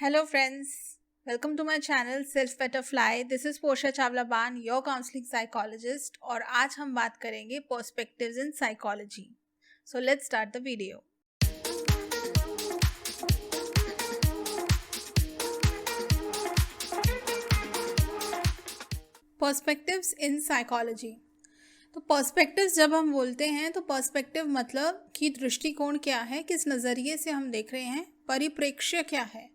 Hello friends, welcome to my channel Self Butterfly. This is Portia Chawla बान, your counseling psychologist और आज हम बात करेंगे perspectives in psychology. So let's start the video. Perspectives in psychology. तो perspectives जब हम बोलते हैं तो पर्सपेक्टिव मतलब कि दृष्टिकोण क्या है, किस नज़रिए से हम देख रहे हैं, परिप्रेक्ष्य क्या है।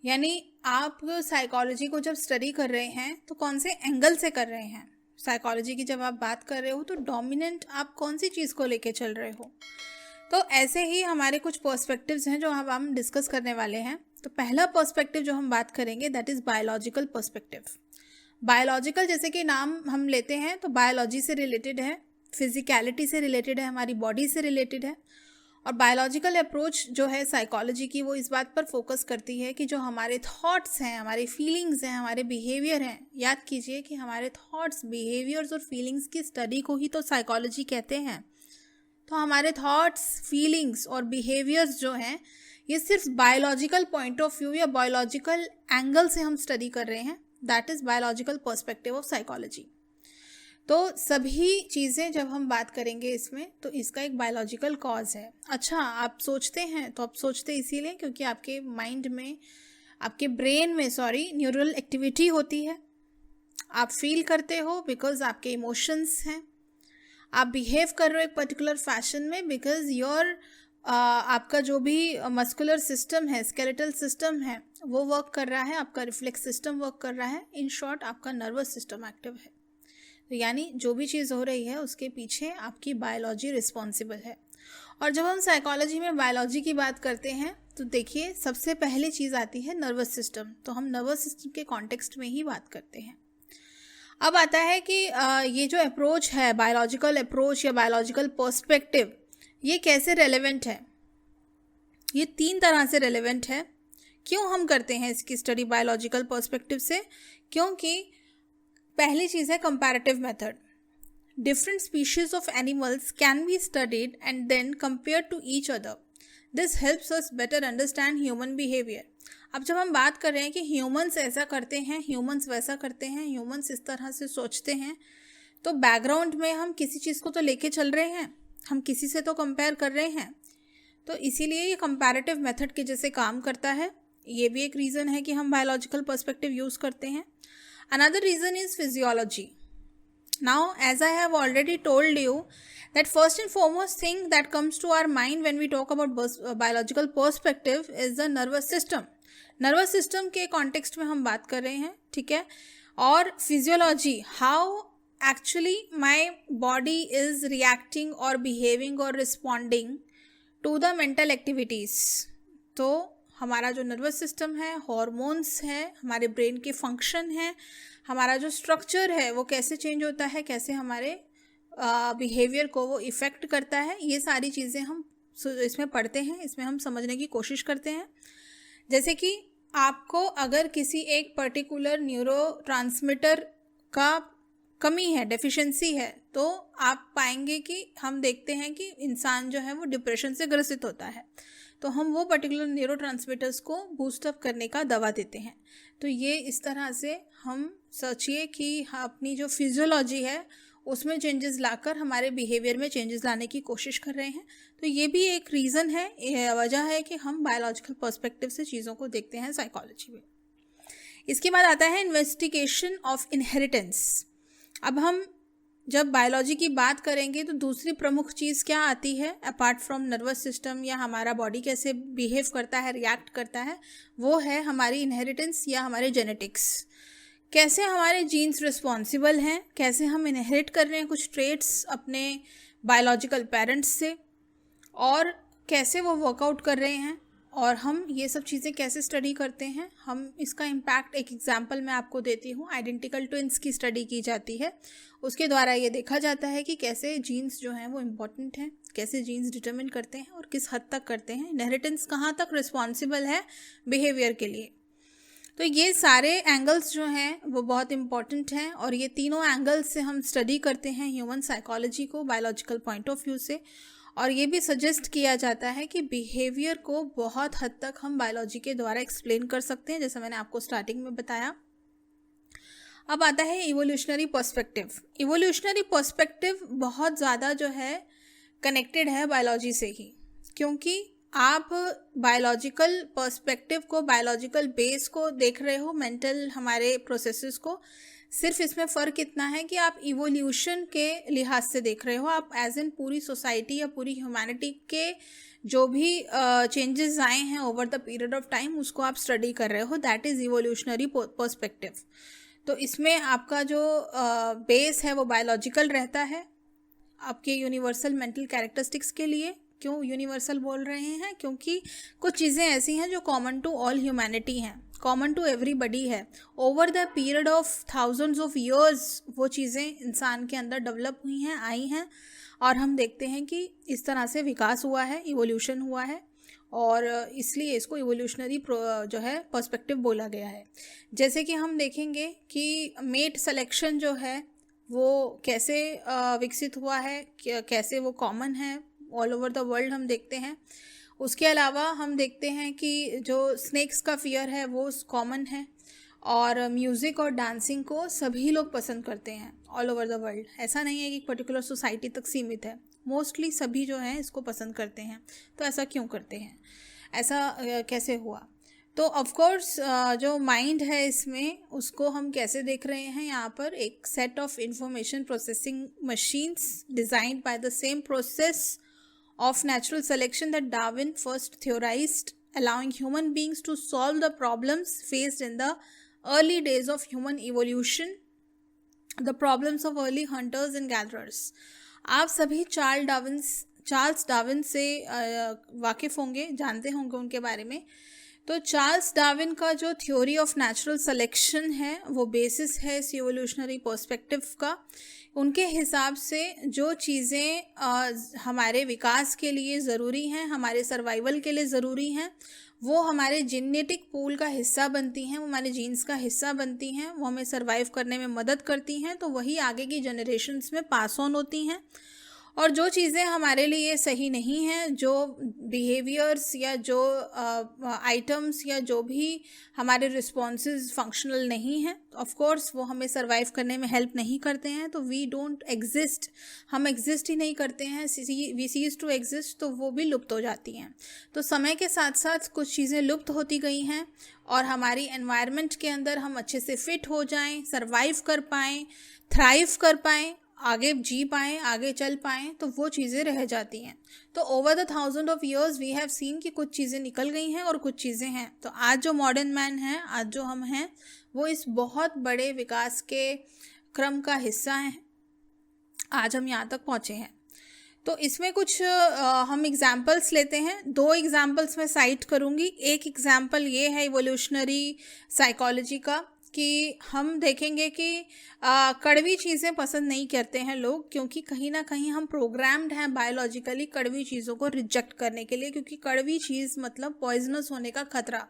यानी आप साइकोलॉजी को जब स्टडी कर रहे हैं तो कौन से एंगल से कर रहे हैं। साइकोलॉजी की जब आप बात कर रहे हो तो डोमिनेंट आप कौन सी चीज़ को लेके चल रहे हो। तो ऐसे ही हमारे कुछ पर्सपेक्टिव्स हैं जो अब हम डिस्कस करने वाले हैं। तो पहला पर्सपेक्टिव जो हम बात करेंगे that is biological perspective. Biological जैसे कि नाम हम लेते हैं तो बायोलॉजी से रिलेटेड है, फिजिकलिटी से रिलेटेड है, हमारी बॉडी से रिलेटेड है। और बायोलॉजिकल अप्रोच जो है साइकोलॉजी की वो इस बात पर फोकस करती है कि जो हमारे थॉट्स हैं, हमारे फीलिंग्स हैं, हमारे बिहेवियर हैं। याद कीजिए कि हमारे थॉट्स, बिहेवियर्स और फीलिंग्स की स्टडी को ही तो साइकोलॉजी कहते हैं। तो हमारे थॉट्स, फीलिंग्स और बिहेवियर्स जो हैं ये सिर्फ बायोलॉजिकल पॉइंट ऑफ व्यू या बायोलॉजिकल एंगल से हम स्टडी कर रहे हैं। That is biological perspective of psychology. तो सभी चीज़ें जब हम बात करेंगे इसमें तो इसका एक बायोलॉजिकल कॉज है। अच्छा, आप सोचते हैं तो आप सोचते इसीलिए क्योंकि आपके माइंड में, आपके ब्रेन में न्यूरल एक्टिविटी होती है। आप फील करते हो बिकॉज आपके इमोशंस हैं। आप बिहेव कर रहे हो एक पर्टिकुलर फैशन में बिकॉज योर आपका जो भी मस्कुलर सिस्टम है, स्केलेटल सिस्टम है, वो वर्क कर रहा है, आपका रिफ्लेक्स सिस्टम वर्क कर रहा है। इन शॉर्ट आपका नर्वस सिस्टम एक्टिव है। तो यानी जो भी चीज़ हो रही है उसके पीछे आपकी बायोलॉजी रिस्पॉन्सिबल है। और जब हम साइकोलॉजी में बायोलॉजी की बात करते हैं तो देखिए सबसे पहले चीज़ आती है नर्वस सिस्टम। तो हम नर्वस सिस्टम के कॉन्टेक्स्ट में ही बात करते हैं। अब आता है कि ये जो अप्रोच है, बायोलॉजिकल अप्रोच या बायोलॉजिकल पर्सपेक्टिव, ये कैसे रेलेवेंट है। ये 3 तरह से रेलेवेंट है। क्यों हम करते हैं इसकी स्टडी बायोलॉजिकल पर्सपेक्टिव से? क्योंकि पहली चीज़ है comparative method. Different species of animals can be studied and then compare to each other. This helps us better understand human behaviour. अब जब हम बात कर रहे हैं कि ह्यूमंस ऐसा करते हैं, ह्यूमंस वैसा करते हैं, ह्यूमंस इस तरह से सोचते हैं, तो बैकग्राउंड में हम किसी चीज़ को तो लेके चल रहे हैं, हम किसी से तो कंपेयर कर रहे हैं। तो इसीलिए ये कंपैरेटिव मेथड के जैसे काम करता है। ये भी एक रीज़न है कि हम बायोलॉजिकल पर्सपेक्टिव यूज़ करते हैं। Another reason is physiology. Now, as I have already told you, that first and foremost thing that comes to our mind when we talk about biological perspective is the nervous system. Nervous system के context में हम बात कर रहे हैं, ठीक है। और physiology, how actually my body is reacting or behaving or responding to the mental activities. तो हमारा जो नर्वस सिस्टम है, हॉर्मोन्स हैं, हमारे ब्रेन के फंक्शन हैं, हमारा जो स्ट्रक्चर है वो कैसे चेंज होता है, कैसे हमारे बिहेवियर को वो इफ़ेक्ट करता है, ये सारी चीज़ें हम इसमें पढ़ते हैं, इसमें हम समझने की कोशिश करते हैं। जैसे कि आपको अगर किसी एक पर्टिकुलर न्यूरोट्रांसमीटर का कमी है, डेफिशिएंसी है, तो आप पाएंगे कि हम देखते हैं कि इंसान जो है वो डिप्रेशन से ग्रसित होता है, तो हम वो पर्टिकुलर न्यूरोट्रांसमीटर्स को बूस्ट अप करने का दवा देते हैं। तो ये इस तरह से हम सोचिए कि अपनी जो फिजियोलॉजी है उसमें चेंजेस लाकर हमारे बिहेवियर में चेंजेस लाने की कोशिश कर रहे हैं। तो ये भी एक रीज़न है, वजह है कि हम बायोलॉजिकल पर्सपेक्टिव से चीज़ों को देखते हैं साइकोलॉजी में। इसके बाद आता है इन्वेस्टिगेशन ऑफ इनहेरिटेंस। अब हम जब बायोलॉजी की बात करेंगे तो दूसरी प्रमुख चीज़ क्या आती है अपार्ट फ्रॉम नर्वस सिस्टम या हमारा बॉडी कैसे बिहेव करता है, रिएक्ट करता है, वो है हमारी इनहेरिटेंस या हमारे जेनेटिक्स। कैसे हमारे जीन्स रिस्पॉन्सिबल हैं, कैसे हम इनहेरिट कर रहे हैं कुछ ट्रेट्स अपने बायोलॉजिकल पेरेंट्स से, और कैसे वो वर्कआउट कर रहे हैं, और हम ये सब चीज़ें कैसे स्टडी करते हैं। हम इसका इम्पैक्ट एक एग्जांपल मैं आपको देती हूँ। आइडेंटिकल ट्विन्स की स्टडी की जाती है, उसके द्वारा ये देखा जाता है कि कैसे जीन्स जो हैं वो इम्पॉर्टेंट हैं, कैसे जीन्स डिटरमिन करते हैं और किस हद तक करते हैं, इनहेरिटेंस कहाँ तक रिस्पॉन्सिबल है बिहेवियर के लिए। तो ये सारे एंगल्स जो हैं वो बहुत इम्पॉर्टेंट हैं और ये तीनों एंगल्स से हम स्टडी करते हैं ह्यूमन साइकोलॉजी को बायोलॉजिकल पॉइंट ऑफ व्यू से। और ये भी सजेस्ट किया जाता है कि बिहेवियर को बहुत हद तक हम बायोलॉजी के द्वारा एक्सप्लेन कर सकते हैं, जैसे मैंने आपको स्टार्टिंग में बताया। अब आता है इवोल्यूशनरी पर्सपेक्टिव। इवोल्यूशनरी पर्सपेक्टिव बहुत ज़्यादा जो है कनेक्टेड है बायोलॉजी से ही, क्योंकि आप बायोलॉजिकल पर्सपेक्टिव को, बायोलॉजिकल बेस को देख रहे हो, मेंटल हमारे प्रोसेसेस को। सिर्फ इसमें फ़र्क इतना है कि आप इवोल्यूशन के लिहाज से देख रहे हो, आप एज इन पूरी सोसाइटी या पूरी ह्यूमैनिटी के जो भी चेंजेस आए हैं over the period of time, उसको आप स्टडी कर रहे हो। That is evolutionary perspective. तो इसमें आपका जो बेस है वो बायोलॉजिकल रहता है आपके यूनिवर्सल मेंटल कैरेक्टरिस्टिक्स के लिए। क्यों यूनिवर्सल बोल रहे हैं? क्योंकि कुछ चीज़ें ऐसी हैं जो कॉमन टू ऑल ह्यूमैनिटी हैं, कॉमन टू एवरीबडी है। Over the period of thousands of years वो चीज़ें इंसान के अंदर डेवलप हुई हैं, आई हैं, और हम देखते हैं कि इस तरह से विकास हुआ है, इवोल्यूशन हुआ है, और इसलिए इसको इवोल्यूशनरी जो है पर्सपेक्टिव बोला गया है। जैसे कि हम देखेंगे कि मेट सिलेक्शन जो है वो कैसे विकसित हुआ है, कैसे वो कॉमन है ऑल ओवर द वर्ल्ड, हम देखते हैं। उसके अलावा हम देखते हैं कि जो स्नेक्स का फियर है वो कॉमन है, और म्यूज़िक और डांसिंग को सभी लोग पसंद करते हैं ऑल ओवर द वर्ल्ड। ऐसा नहीं है कि एक पर्टिकुलर सोसाइटी तक सीमित है, मोस्टली सभी जो हैं इसको पसंद करते हैं। तो ऐसा क्यों करते हैं, ऐसा कैसे हुआ? तो ऑफ कोर्स जो माइंड है इसमें, उसको हम कैसे देख रहे हैं, यहाँ पर एक set of information processing machines designed by the same process of natural selection that Darwin first theorized, allowing human beings to solve the problems faced in the early days of human evolution, the problems of early hunters and gatherers. आप सभी Charles Darwin से वाकिफ़ होंगे, जानते होंगे उनके बारे में। तो चार्ल्स डार्विन का जो थ्योरी ऑफ नेचुरल सिलेक्शन है वो बेसिस है इस इवोल्यूशनरी पर्सपेक्टिव का। उनके हिसाब से जो चीज़ें हमारे विकास के लिए ज़रूरी हैं, हमारे सर्वाइवल के लिए ज़रूरी हैं, वो हमारे जेनेटिक पूल का हिस्सा बनती हैं, वो हमारे जीन्स का हिस्सा बनती हैं, वो हमें सर्वाइव करने में मदद करती हैं, तो वही आगे की जनरेशन्स में पास ऑन होती हैं। और जो चीज़ें हमारे लिए सही नहीं हैं, जो बिहेवियर्स या जो आइटम्स या जो भी हमारे रिस्पॉन्सेज फंक्शनल नहीं हैं, ऑफ कोर्स वो हमें सर्वाइव करने में हेल्प नहीं करते हैं, तो वी डोंट एग्जिस्ट, हम एग्जिस्ट ही नहीं करते हैं, वी सीज टू एग्जिस्ट, तो वो भी लुप्त हो जाती हैं। तो समय के साथ साथ कुछ चीज़ें लुप्त होती गई हैं, और हमारी एनवायरनमेंट के अंदर हम अच्छे से फिट हो जाएं, सर्वाइव कर पाएँ, थ्राइव कर पाएँ, आगे जी पाएँ, आगे चल पाएँ, तो वो चीज़ें रह जाती हैं। तो over the thousand of years we have seen कि कुछ चीज़ें निकल गई हैं और कुछ चीज़ें हैं। तो आज जो मॉडर्न मैन है, आज जो हम हैं, वो इस बहुत बड़े विकास के क्रम का हिस्सा हैं। आज हम यहाँ तक पहुँचे हैं। तो इसमें कुछ हम एग्जाम्पल्स लेते हैं। 2 एग्जाम्पल्स मैं साइट करूँगी। एक एग्जाम्पल ये है इवोल्यूशनरी साइकोलॉजी का, कि हम देखेंगे कि कड़वी चीज़ें पसंद नहीं करते हैं लोग, क्योंकि कहीं ना कहीं हम प्रोग्राम्ड हैं बायोलॉजिकली कड़वी चीज़ों को रिजेक्ट करने के लिए, क्योंकि कड़वी चीज़ मतलब पॉइजनस होने का खतरा।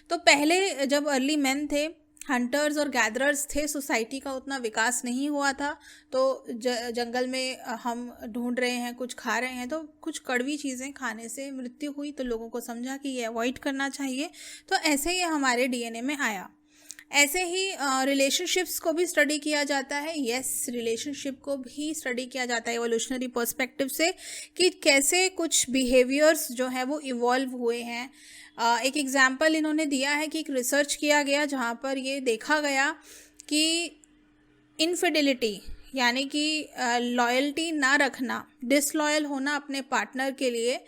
तो पहले जब अर्ली मैन थे, हंटर्स और गैदरर्स थे, सोसाइटी का उतना विकास नहीं हुआ था, तो जंगल में हम ढूंढ रहे हैं, कुछ खा रहे हैं, तो कुछ कड़वी चीज़ें खाने से मृत्यु हुई, तो लोगों को समझा कि ये अवॉइड करना चाहिए। तो ऐसे ही हमारे डीएनए में आया। ऐसे ही रिलेशनशिप्स को भी स्टडी किया जाता है। यस, रिलेशनशिप को भी स्टडी किया जाता है एवोल्यूशनरी पर्सपेक्टिव से, कि कैसे कुछ बिहेवियर्स जो है वो इवॉल्व हुए हैं। एक एग्जांपल इन्होंने दिया है कि एक रिसर्च किया गया जहाँ पर ये देखा गया कि इनफिडेलिटी यानी कि लॉयल्टी ना रखना, डिसलॉयल होना अपने पार्टनर के लिए,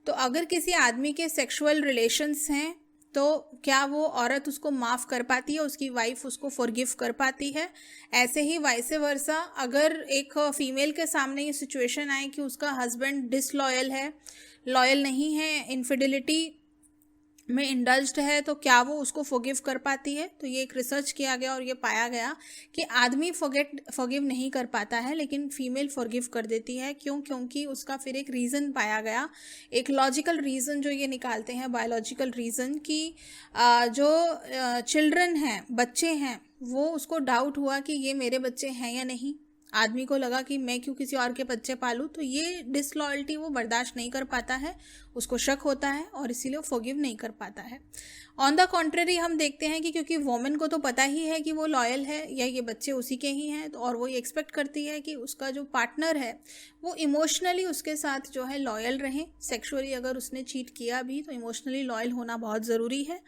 तो अगर किसी आदमी के सेक्सुअल रिलेशंस हैं तो क्या वो औरत उसको माफ़ कर पाती है, उसकी वाइफ उसको फॉरगिव कर पाती है? ऐसे ही वाइसे वर्सा, अगर एक फीमेल के सामने ये सिचुएशन आए कि उसका हस्बैंड डिसलॉयल है, लॉयल नहीं है, इनफिडेलिटी में इंडल्ज्ड है, तो क्या वो उसको फॉरगिव कर पाती है? तो ये एक रिसर्च किया गया और ये पाया गया कि आदमी फॉरगिव नहीं कर पाता है, लेकिन फीमेल फॉरगिव कर देती है। क्यों? क्योंकि उसका फिर एक रीज़न पाया गया, एक लॉजिकल रीज़न जो ये निकालते हैं, बायोलॉजिकल रीज़न, कि जो चिल्ड्रन हैं, बच्चे हैं, वो उसको डाउट हुआ कि ये मेरे बच्चे हैं या नहीं। आदमी को लगा कि मैं क्यों किसी और के बच्चे पालूं, तो ये डिसलॉयल्टी वो बर्दाश्त नहीं कर पाता है, उसको शक होता है और इसीलिए वो फॉरगिव नहीं कर पाता है। ऑन द कॉन्ट्ररी हम देखते हैं कि क्योंकि वोमेन को तो पता ही है कि वो लॉयल है या ये बच्चे उसी के ही हैं, और वो ये एक्सपेक्ट करती है कि उसका जो पार्टनर है वो इमोशनली उसके साथ जो है लॉयल रहे। सेक्सुअली अगर उसने चीट किया भी तो इमोशनली लॉयल होना बहुत ज़रूरी है।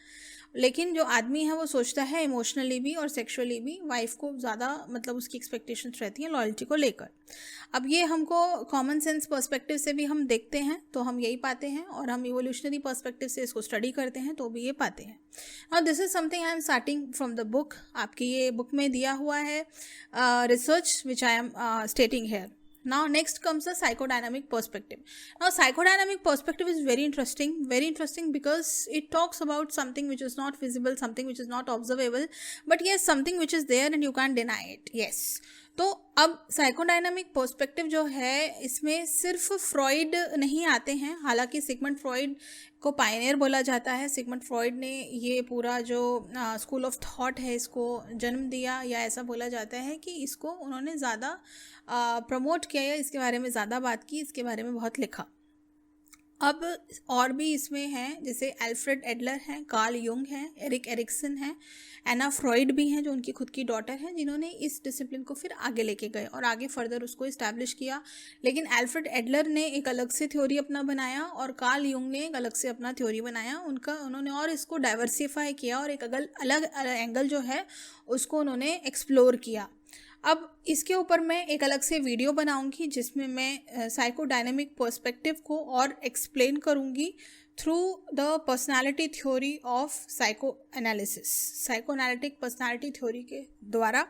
लेकिन जो आदमी है वो सोचता है इमोशनली भी और सेक्सुअली भी वाइफ को ज़्यादा, मतलब उसकी एक्सपेक्टेशंस रहती हैं लॉयल्टी को लेकर। अब ये हमको कॉमन सेंस पर्सपेक्टिव से भी हम देखते हैं तो हम यही पाते हैं, और हम इवोल्यूशनरी पर्सपेक्टिव से इसको स्टडी करते हैं तो भी ये पाते हैं। और this is something I am starting from the book. आपकी ये बुक में दिया हुआ है research which I am stating here. Now next comes the psychodynamic perspective. Now psychodynamic perspective is very interesting because it talks about something which is not visible, something which is not observable, but yes, something which is there and you can't deny it. Yes. तो अब psychodynamic perspective जो है इसमें सिर्फ Freud नहीं आते हैं, हालांकि सिगमंड फ्रॉइड को पायनियर बोला जाता है। सिगमंड फ्रॉइड ने ये पूरा जो स्कूल ऑफ थॉट है इसको जन्म दिया, या ऐसा बोला जाता है कि इसको उन्होंने ज़्यादा प्रमोट किया या इसके बारे में ज़्यादा बात की, इसके बारे में बहुत लिखा। अब और भी इसमें हैं, जैसे अल्फ्रेड एडलर हैं, कार्ल युंग हैं, एरिक एरिक्सन हैं, एना फ्रॉइड भी हैं जो उनकी खुद की डॉटर हैं, जिन्होंने इस डिसिप्लिन को फिर आगे लेके गए और आगे फर्दर उसको इस्टेब्लिश किया। लेकिन अल्फ्रेड एडलर ने एक अलग से थ्योरी अपना बनाया और कार्ल युंग ने एक अलग से अपना थ्योरी बनाया। उन्होंने और इसको डाइवर्सिफाई किया और एक अलग एंगल जो है उसको उन्होंने एक्सप्लोर किया। अब इसके ऊपर मैं एक अलग से वीडियो बनाऊंगी जिसमें मैं साइकोडायनेमिक पर्सपेक्टिव को और एक्सप्लेन करूंगी through the personality theory of psycho analytic personality theory के द्वारा,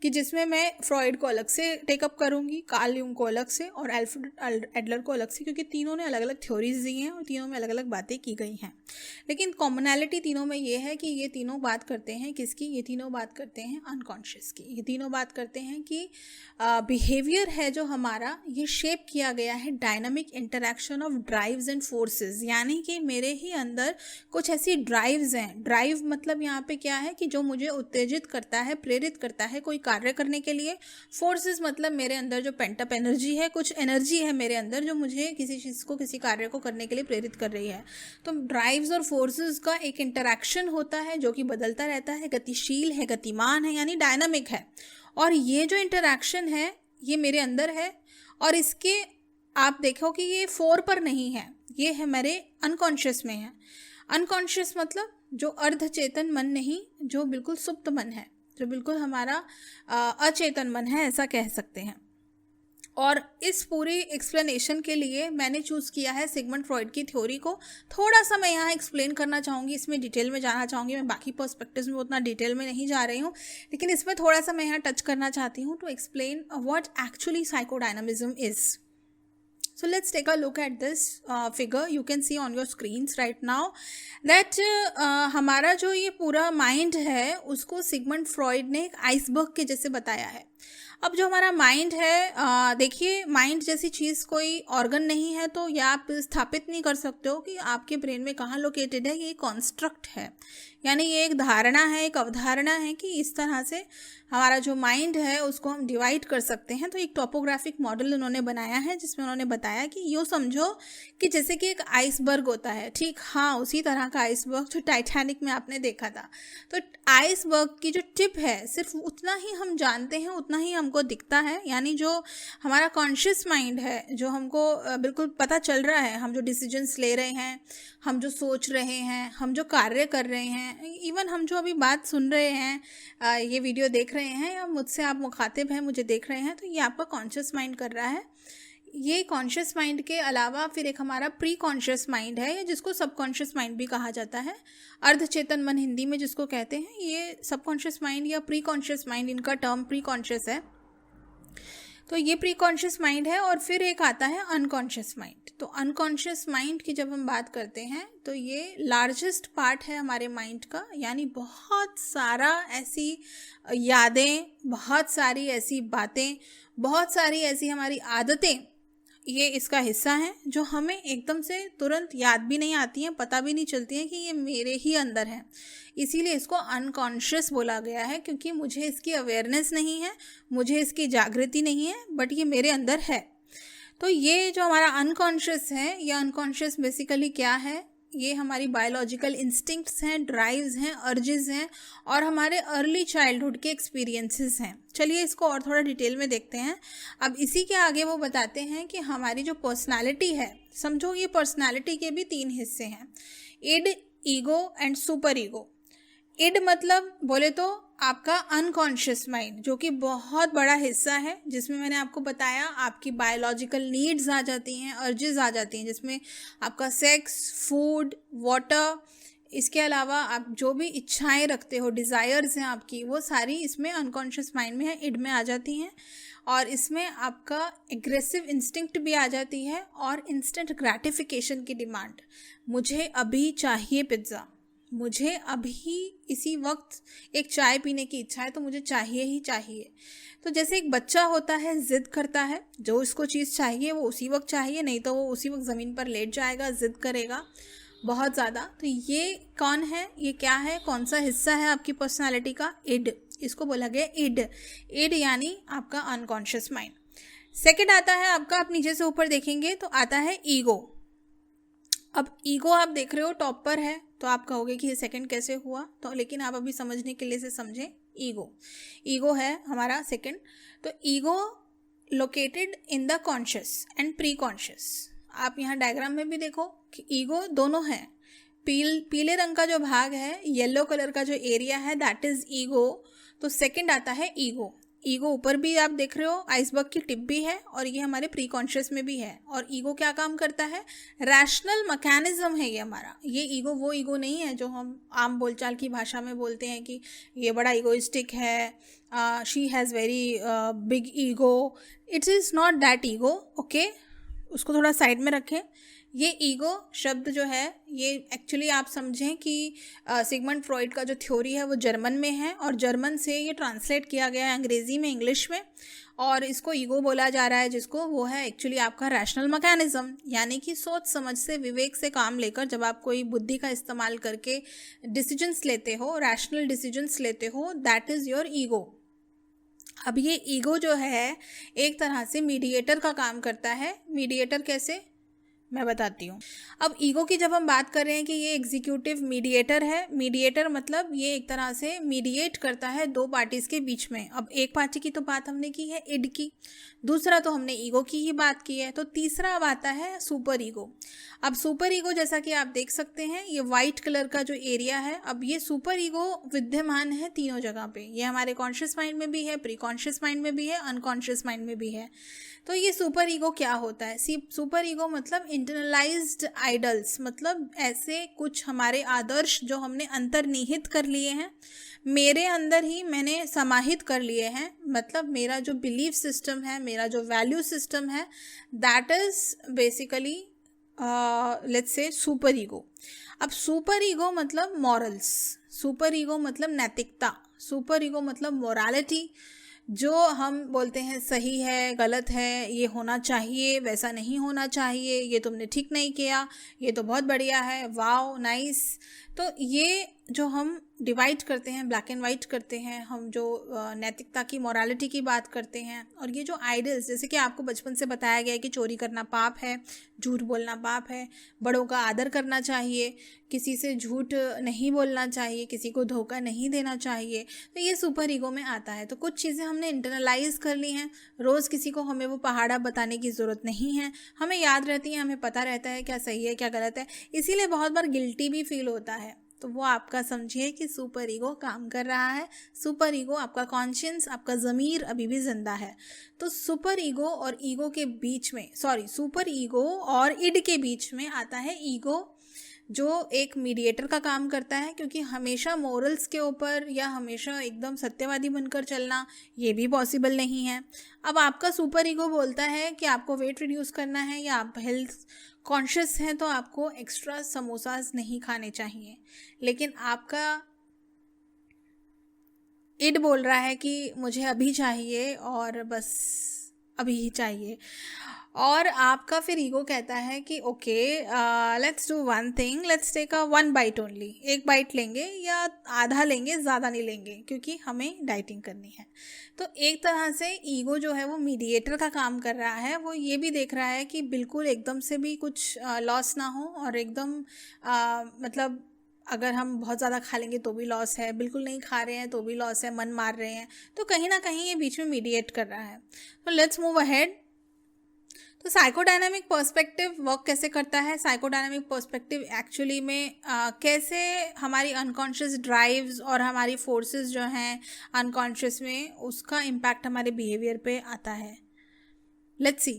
कि जिसमें मैं फ्रॉइड को अलग से टेकअप करूंगी, कार्ल युंग को अलग से और अल्फ्रेड एडलर को अलग से, क्योंकि तीनों ने अलग अलग थ्योरीज दी हैं और तीनों में अलग अलग बातें की गई हैं। लेकिन कॉमनैलिटी तीनों में ये है कि ये तीनों बात करते हैं किसकी, ये तीनों बात करते हैं अनकॉन्शियस की। ये तीनों बात करते हैं कि बिहेवियर है जो हमारा, ये शेप किया गया है dynamic interaction of drives and forces, यानी कि मेरे ही अंदर कुछ ऐसी ड्राइव्स हैं। ड्राइव मतलब यहाँ पे क्या है कि जो मुझे उत्तेजित करता है, प्रेरित करता है कोई कार्य करने के लिए। फोर्सेस मतलब मेरे अंदर जो पेंटअप एनर्जी है, कुछ एनर्जी है मेरे अंदर जो मुझे किसी चीज़ को, किसी कार्य को करने के लिए प्रेरित कर रही है। तो ड्राइव्स और फोर्सेस का एक इंटरैक्शन होता है जो कि बदलता रहता है, गतिशील है, गतिमान है, यानी डायनामिक है। और ये जो इंटरैक्शन है ये मेरे अंदर है, और इसके आप देखो कि ये फोर पर नहीं है, ये है मेरे अनकॉन्शियस में है। अनकॉन्शियस मतलब जो अर्धचेतन मन नहीं, जो बिल्कुल सुप्त मन है, जो बिल्कुल हमारा अचेतन मन है, ऐसा कह सकते हैं। और इस पूरी एक्सप्लेनेशन के लिए मैंने चूज़ किया है सिगमंड फ्रॉइड की थ्योरी को। थोड़ा सा मैं यहाँ एक्सप्लेन करना चाहूँगी, इसमें डिटेल में जाना चाहूँगी। मैं बाकी पर्सपेक्टिव्स में उतना डिटेल में नहीं जा रही हूँ, लेकिन इसमें थोड़ा सा मैं यहाँ टच करना चाहती हूँ to explain what actually psychodynamism is. So let's take a look at this figure. You can see on your screens right now that हमारा जो ये पूरा माइंड है उसको सिगमंड फ्रॉइड ने एक आइसबर्ग के जैसे बताया है। अब जो हमारा माइंड है, देखिए माइंड जैसी चीज़ कोई ऑर्गन नहीं है, तो या आप स्थापित नहीं कर सकते हो कि आपके ब्रेन में कहाँ लोकेटेड है। ये कॉन्स्ट्रक्ट है, यानी ये एक धारणा है, एक अवधारणा है कि इस तरह से हमारा जो माइंड है उसको हम डिवाइड कर सकते हैं। तो एक टॉपोग्राफिक मॉडल उन्होंने बनाया है जिसमें उन्होंने बताया कि यूँ समझो कि जैसे कि एक आइसबर्ग होता है, ठीक, हाँ उसी तरह का आइसबर्ग जो टाइटैनिक में आपने देखा था। तो आइसबर्ग की जो टिप है सिर्फ उतना ही हम जानते हैं, उतना ही हमको दिखता है, यानी जो हमारा कॉन्शियस माइंड है, जो हमको बिल्कुल पता चल रहा है, हम जो डिसीजंस ले रहे हैं, हम जो सोच रहे हैं, हम जो कार्य कर रहे हैं, इवन हम जो अभी बात सुन रहे हैं, ये वीडियो देख रहे हैं, या मुझसे आप मुखातिब हैं, मुझे देख रहे हैं, तो ये आपका कॉन्शियस माइंड कर रहा है। ये कॉन्शियस माइंड के अलावा फिर एक हमारा प्री कॉन्शियस माइंड है, या जिसको सबकॉन्शियस माइंड भी कहा जाता है, अर्धचेतन मन हिंदी में जिसको कहते हैं। ये सबकॉन्शियस माइंड या प्री कॉन्शियस माइंड, इनका टर्म प्री कॉन्शियस है। तो ये प्री कॉन्शियस माइंड है। और फिर एक आता है अनकॉन्शियस माइंड। तो अनकॉन्शियस माइंड की जब हम बात करते हैं तो ये लार्जेस्ट पार्ट है हमारे माइंड का, यानी बहुत सारा ऐसी यादें, बहुत सारी ऐसी बातें, बहुत सारी ऐसी हमारी आदतें ये इसका हिस्सा है जो हमें एकदम से तुरंत याद भी नहीं आती हैं, पता भी नहीं चलती है कि ये मेरे ही अंदर है। इसीलिए इसको अनकॉन्शियस बोला गया है, क्योंकि मुझे इसकी अवेयरनेस नहीं है, मुझे इसकी जागृति नहीं है, बट ये मेरे अंदर है। तो ये जो हमारा अनकॉन्शियस है, ये अनकॉन्शियस बेसिकली क्या है? ये हमारी बायोलॉजिकल इंस्टिंक्ट्स हैं, ड्राइव्स हैं, अर्जेस हैं और हमारे अर्ली चाइल्डहुड के एक्सपीरियंसेस हैं। चलिए इसको और थोड़ा डिटेल में देखते हैं। अब इसी के आगे वो बताते हैं कि हमारी जो पर्सनालिटी है, समझो ये पर्सनालिटी के भी 3 हिस्से हैं, id, ego and super ego. Id मतलब बोले तो आपका अनकॉन्शियस माइंड, जो कि बहुत बड़ा हिस्सा है, जिसमें मैंने आपको बताया आपकी बायोलॉजिकल नीड्स आ जाती हैं, अर्जेस आ जाती हैं, जिसमें आपका सेक्स, फूड, वाटर, इसके अलावा आप जो भी इच्छाएं रखते हो, डिज़ायर्स हैं आपकी, वो सारी इसमें अनकॉन्शियस माइंड में है, इड में आ जाती हैं। और इसमें आपका एग्रेसिव इंस्टिंक्ट भी आ जाती है और इंस्टेंट ग्रैटिफिकेशन की डिमांड। मुझे अभी चाहिए पिज्ज़ा, मुझे अभी इसी वक्त एक चाय पीने की इच्छा है, तो मुझे चाहिए ही चाहिए। तो जैसे एक बच्चा होता है, ज़िद करता है, जो इसको चीज़ चाहिए वो उसी वक्त चाहिए, नहीं तो वो उसी वक्त ज़मीन पर लेट जाएगा, ज़िद करेगा बहुत ज़्यादा। तो ये कौन है, ये क्या है, कौन सा हिस्सा है आपकी पर्सनालिटी का? इड, इसको बोला गया इड। इड यानी आपका अनकॉन्शियस माइंड। सेकेंड आता है आपका, आप नीचे से ऊपर देखेंगे तो आता है ईगो। अब ईगो आप देख रहे हो टॉप पर है, तो आप कहोगे कि ये सेकंड कैसे हुआ, तो लेकिन आप अभी समझने के लिए से समझें। ईगो है हमारा सेकंड। तो ego located in the conscious and pre conscious. आप यहाँ डायग्राम में भी देखो कि ईगो दोनों है। पीले रंग का जो भाग है, येलो कलर का जो एरिया है, दैट इज ईगो। तो सेकंड आता है ईगो। ईगो ऊपर भी आप देख रहे हो, आइसबर्ग की टिप भी है, और ये हमारे प्री कॉन्शियस में भी है। और ईगो क्या काम करता है? रैशनल मैकेनिज्म है ये हमारा। ये ईगो वो ईगो नहीं है जो हम आम बोलचाल की भाषा में बोलते हैं कि ये बड़ा ईगोइस्टिक है, she has very big ego. It is not that ego, okay, उसको थोड़ा साइड में रखें। ये ईगो शब्द जो है, ये एक्चुअली आप समझें कि सिगमंड फ्रॉइड का जो थ्योरी है वो जर्मन में है, और जर्मन से ये ट्रांसलेट किया गया है अंग्रेज़ी में, इंग्लिश में, और इसको ईगो बोला जा रहा है, जिसको वो है एक्चुअली आपका रैशनल मैकेनिज्म, यानी कि सोच समझ से, विवेक से काम लेकर जब आप कोई बुद्धि का इस्तेमाल करके डिसीजंस लेते हो, रैशनल डिसीजंस लेते हो, दैट इज़ योर ईगो। अब ये ईगो जो है एक तरह से मीडिएटर का काम करता है। मीडिएटर कैसे, मैं बताती हूँ। अब ईगो की जब हम बात कर रहे हैं कि ये एग्जीक्यूटिव मीडिएटर है, मीडिएटर मतलब ये एक तरह से मीडिएट करता है दो पार्टीज़ के बीच में। अब एक पार्टी की तो बात हमने की है इड की, दूसरा तो हमने ईगो की ही बात की है, तो तीसरा अब आता है सुपर ईगो। अब सुपर ईगो जैसा कि आप देख सकते हैं, ये वाइट कलर का जो एरिया है, अब ये सुपर ईगो विद्यमान है तीनों जगह पे। ये हमारे कॉन्शियस माइंड में भी है, प्री कॉन्शियस माइंड में भी है, अनकॉन्शियस माइंड में भी है। तो ये सुपर ईगो क्या होता है? सुपर ईगो मतलब इंटरनलाइज्ड आइडल्स, मतलब ऐसे कुछ हमारे आदर्श जो हमने अंतर्निहित कर लिए हैं, मेरे अंदर ही मैंने समाहित कर लिए हैं। मतलब मेरा जो बिलीफ सिस्टम है, मेरा जो वैल्यू सिस्टम है, that is basically let's say super ego. अब सुपर ईगो मतलब मॉरल्स, सुपर ईगो मतलब नैतिकता, सुपर ईगो मतलब मोरालिटी। जो हम बोलते हैं सही है, गलत है, ये होना चाहिए, वैसा नहीं होना चाहिए, ये तुमने ठीक नहीं किया, ये तो बहुत बढ़िया है, वाओ नाइस। तो ये जो हम डिवाइड करते हैं, ब्लैक एंड वाइट करते हैं, हम जो नैतिकता की, मोरालिटी की बात करते हैं, और ये जो आइडल्स, जैसे कि आपको बचपन से बताया गया है कि चोरी करना पाप है, झूठ बोलना पाप है, बड़ों का आदर करना चाहिए, किसी से झूठ नहीं बोलना चाहिए, किसी को धोखा नहीं देना चाहिए, तो ये सुपर ईगो में आता है। तो कुछ चीज़ें हमने इंटरनलाइज कर ली हैं, रोज़ किसी को हमें वो पहाड़ा बताने की ज़रूरत नहीं है, हमें याद रहती है, हमें पता रहता है क्या सही है क्या गलत है, इसीलिए बहुत बार गिल्टी भी फील होता है। तो वो आपका समझिए कि सुपर ईगो काम कर रहा है। सुपर ईगो, आपका कॉन्शियंस, आपका ज़मीर अभी भी जिंदा है। तो सुपर ईगो और ईगो के बीच में, सुपर ईगो और इड के बीच में आता है ईगो, जो एक मीडिएटर का काम करता है, क्योंकि हमेशा मोरल्स के ऊपर या हमेशा एकदम सत्यवादी बनकर चलना ये भी पॉसिबल नहीं है। अब आपका सुपर ईगो बोलता है कि आपको वेट रिड्यूस करना है या आप हेल्थ कॉन्शियस हैं, तो आपको एक्स्ट्रा समोसास नहीं खाने चाहिए, लेकिन आपका इड बोल रहा है कि मुझे अभी चाहिए और बस अभी ही चाहिए। और आपका फिर ईगो कहता है कि okay, let's do one thing, let's take a one bite only, एक बाइट लेंगे या आधा लेंगे, ज़्यादा नहीं लेंगे क्योंकि हमें डाइटिंग करनी है। तो एक तरह से ईगो जो है वो मीडिएटर का काम कर रहा है। वो ये भी देख रहा है कि बिल्कुल एकदम से भी कुछ लॉस ना हो, और एकदम मतलब अगर हम बहुत ज़्यादा खा लेंगे तो भी लॉस है, बिल्कुल नहीं खा रहे हैं तो भी लॉस है, मन मार रहे हैं, तो कहीं ना कहीं ये बीच में मीडिएट कर रहा है। तो लेट्स मूव अहेड। तो साइकोडायनामिक पर्सपेक्टिव वर्क कैसे करता है? साइकोडायनामिक पर्सपेक्टिव एक्चुअली में कैसे हमारी अनकॉन्शियस ड्राइव्स और हमारी फोर्सेस जो हैं अनकॉन्शियस में, उसका इम्पैक्ट हमारे बिहेवियर पे आता है। Let's see.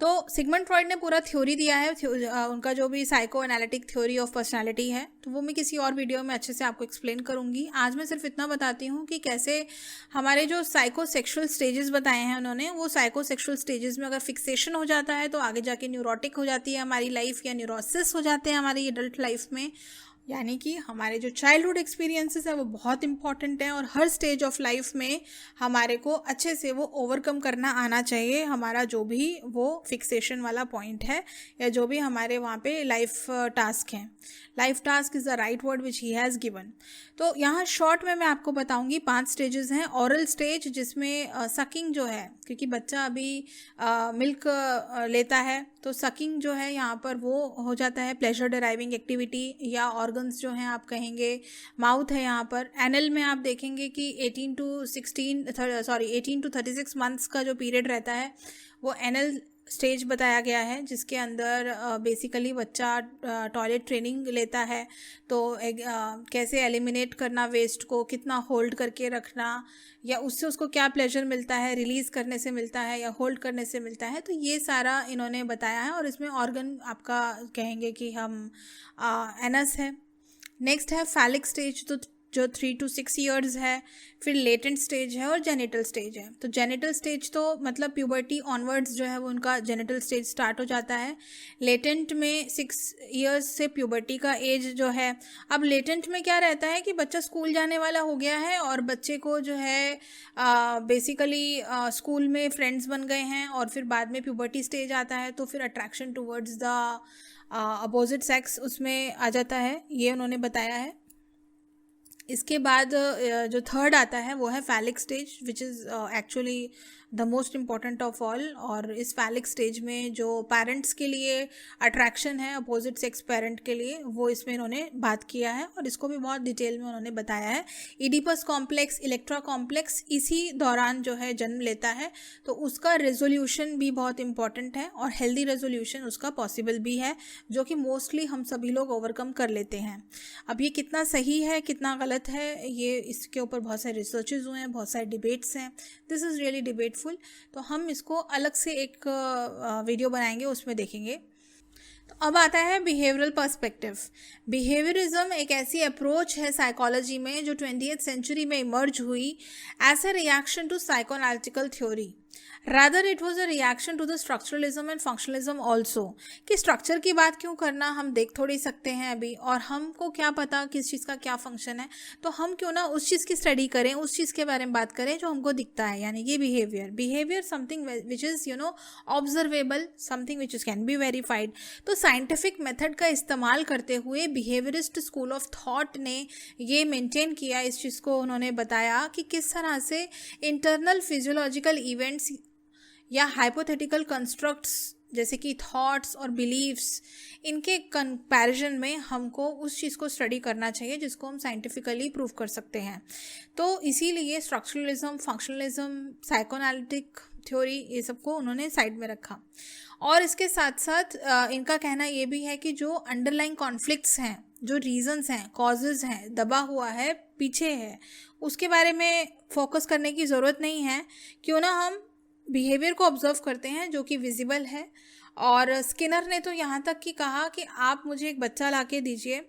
तो सिगमंड फ्रॉइड ने पूरा थ्योरी दिया है, उनका जो भी psycho analytic theory of personality है, तो वो मैं किसी और वीडियो में अच्छे से आपको एक्सप्लेन करूंगी। आज मैं सिर्फ इतना बताती हूँ कि कैसे हमारे जो साइको सेक्शुअल स्टेजेस बताए हैं उन्होंने, वो साइको सेक्शुअल स्टेजेस में अगर फिक्सेशन हो जाता है तो आगे जाके न्यूरोटिक हो जाती है हमारी लाइफ, या न्यूरोसिस हो जाते हैं हमारी एडल्ट लाइफ में। यानी कि हमारे जो चाइल्डहुड एक्सपीरियंसेस है वो बहुत इंपॉर्टेंट है, और हर स्टेज ऑफ लाइफ में हमारे को अच्छे से वो ओवरकम करना आना चाहिए, हमारा जो भी वो फिक्सेशन वाला पॉइंट है या जो भी हमारे वहाँ पे लाइफ टास्क हैं। Life task is the right word which he has given. तो यहाँ शॉर्ट में मैं आपको बताऊँगी 5 स्टेजेस हैं। ऑरल स्टेज, जिसमें सकिंग जो है, क्योंकि बच्चा अभी मिल्क लेता है, तो सकिंग जो है यहाँ पर वो हो जाता है प्लेजर डिराइविंग एक्टिविटी, या ऑर्गन्स जो हैं आप कहेंगे, माउथ है यहाँ पर। एनल में आप देखेंगे कि 18 to 36 मंथ्स का जो पीरियड रहता है वो एनल स्टेज बताया गया है, जिसके अंदर बेसिकली बच्चा टॉयलेट ट्रेनिंग लेता है। तो कैसे एलिमिनेट करना वेस्ट को, कितना होल्ड करके रखना, या उससे उसको क्या प्लेजर मिलता है, रिलीज़ करने से मिलता है या होल्ड करने से मिलता है, तो ये सारा इन्होंने बताया है। और इसमें ऑर्गन आपका कहेंगे कि हम एनस है। नेक्स्ट है फैलिक स्टेज, तो जो 3 to 6 ईयर्स है। फिर लेटेंट स्टेज है और जेनिटल स्टेज है। तो जेनिटल स्टेज तो मतलब प्यूबर्टी ऑनवर्ड्स जो है वो उनका जेनिटल स्टेज स्टार्ट हो जाता है। लेटेंट में 6 ईयर्स से प्यूबर्टी का एज जो है। अब लेटेंट में क्या रहता है कि बच्चा स्कूल जाने वाला हो गया है, और बच्चे को जो है बेसिकली स्कूल में फ्रेंड्स बन गए हैं, और फिर बाद में प्यूबर्टी स्टेज आता है, तो फिर attraction towards the opposite sex उसमें आ जाता है, ये उन्होंने बताया है। इसके बाद जो थर्ड आता है वो है phallic stage, which is actually the most important of all. और इस फैलिक स्टेज में जो पेरेंट्स के लिए अट्रैक्शन है अपोजिट सेक्स पेरेंट के लिए, वो इसमें इन्होंने बात किया है, और इसको भी बहुत डिटेल में उन्होंने बताया है। इडिपस कॉम्प्लेक्स, इलेक्ट्रा कॉम्प्लेक्स इसी दौरान जो है जन्म लेता है, तो उसका रेजोल्यूशन भी बहुत इंपॉर्टेंट है, और हेल्दी रेजोल्यूशन उसका पॉसिबल भी है, जो कि मोस्टली हम सभी लोग ओवरकम कर लेते हैं। अब ये कितना सही है कितना गलत है, ये इसके ऊपर बहुत सारे रिसर्चेज हुए हैं, बहुत सारे डिबेट्स हैं। दिस इज़ रियली डिबेटफुल, तो हम इसको अलग से एक वीडियो बनाएंगे, उसमें देखेंगे। तो अब आता है बिहेवियरल पर्सपेक्टिव। बिहेवियरिज्म एक ऐसी अप्रोच है साइकोलॉजी में जो 20th सेंचुरी में इमर्ज हुई as a reaction to psychoanalytical theory. Rather it was a reaction to the structuralism and functionalism also. कि स्ट्रक्चर की बात क्यों करना, हम देख थोड़ी सकते हैं अभी, और हमको क्या पता किस चीज़ का क्या फंक्शन है, तो हम क्यों ना उस चीज़ की स्टडी करें, उस चीज़ के बारे में बात करें जो हमको दिखता है। यानी कि behaviour something which is observable, something which is can be verified. तो साइंटिफिक मेथड का इस्तेमाल करते हुए बिहेवियरिस्ट स्कूल ऑफ थॉट ने ये मेंटेन किया, इस चीज़ को उन्होंने बताया कि किस तरह से इंटरनल फिजियोलॉजिकल इवेंट्स या हाइपोथेटिकल कंस्ट्रक्ट्स जैसे कि थॉट्स और बिलीव्स, इनके कंपैरिजन में हमको उस चीज़ को स्टडी करना चाहिए जिसको हम साइंटिफिकली प्रूव कर सकते हैं। तो इसीलिए स्ट्रक्चरलिज्म, फंक्शनलिज्म, साइकोएनालिटिक थ्योरी, ये सबको उन्होंने साइड में रखा। और इसके साथ साथ इनका कहना ये भी है कि जो अंडरलाइंग कॉन्फ्लिक्ट्स हैं, जो रीजंस हैं, कॉजेज़ हैं, दबा हुआ है, पीछे है, उसके बारे में फोकस करने की ज़रूरत नहीं है। क्यों ना हम बिहेवियर को ऑब्जर्व करते हैं जो कि विजिबल है। और स्किनर ने तो यहाँ तक कि कहा कि आप मुझे एक बच्चा ला के दीजिए,